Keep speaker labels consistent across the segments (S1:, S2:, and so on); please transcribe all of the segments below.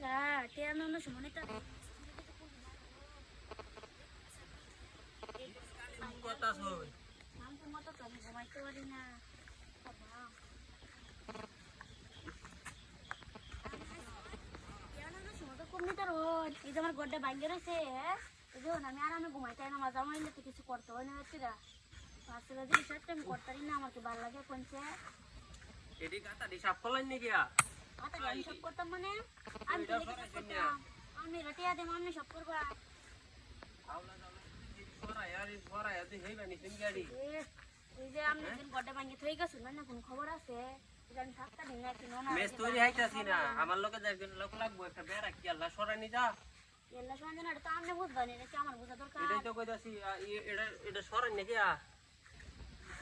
S1: টাকা টেয়ার অন্য সময় তো
S2: কথা শোন
S1: মাংসের মতো তো আমি ঘুমাইতে পারি না বাবা টেয়ার অন্য সময় তো কমনি তার এই যে আমার গড্ডা ভাঙ্গে রয়েছে হ্যাঁ এই যে আমি আরামে ঘুমাইতে না মাঝে আমার তো কিছু করতে হয় না হচ্ছে পাঁচটা জিনিস আমি করতে পারি না আমার কি ভালো লাগে কোনছে
S2: এডি কাটাডি সাফ করলেন নাকি
S1: আমি সব করতাম মানে আমি তো সব করতাম আমি রটিয়া দেব আমি সব করবা
S2: আওলা দাওলা ফরা এতে হেই বানি সিন গাড়ি
S1: এই যে আমি দিন গড্ডা ভাঙি থই গেছ না কোন খবর আছে জানি থাকতা দিন না কি না
S2: মেস তৈরি হইতাছি না আমার লোকে দেখবেন লোক লাগবো একটা বেড়া কি আল্লাহ সরানি যা
S1: এল্লা সময় না তো আমনে বুঝবানি না কি আমার বুঝা দরকার
S2: এটাই তো কইতাছি এটা সরানি নাকি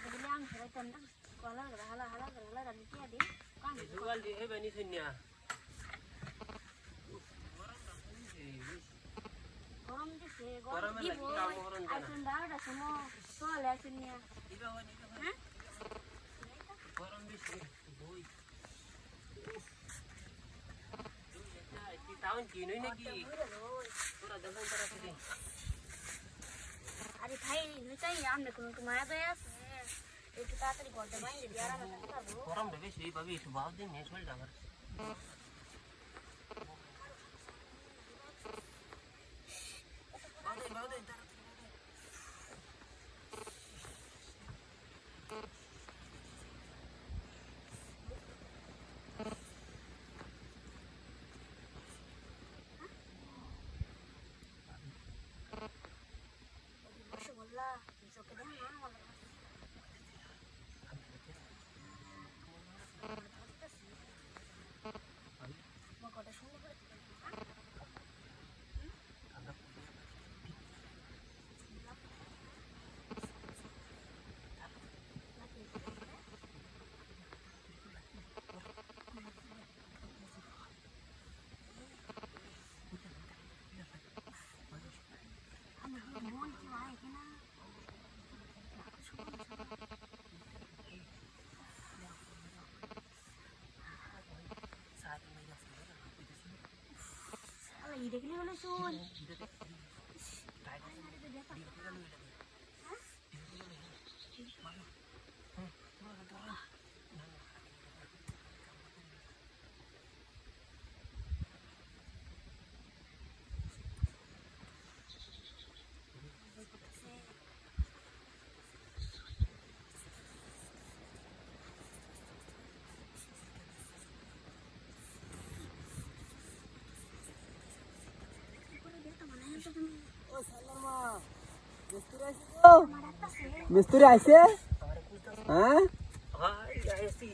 S1: দিলে আমি সরাইতাম না কলা হালা হালা হালা রানি কি আদি কাম
S2: জুগাল দি হেই বানি সিন না
S1: গরম দিছে গরম দিব আইছন দাঁড়া শুনো চল আসেন নিয়া
S2: দিবা হনি
S1: হ্যাঁ
S2: গরম দিছে বই তুই টাউন কি নই নাকি তোরা দেখুন তারা কি
S1: আরে ভাই নিতাই আমনে কোন মায়া দয়া আছে একটু তাড়াতাড়ি গড্ডা ভাঙি দিয়ে আরামে থাকতে পারবো
S2: গরম দেবে সেই ভাবি একটু বাদ দিন নেই শরীরটা আমার
S1: রসগোল্লা চোখে দেখ না আমার কটা সুন্দর করে দেখলি হলে শুন
S3: মিস্ত্রি আইছে হ্যাঁ
S2: হ্যাঁ আইছি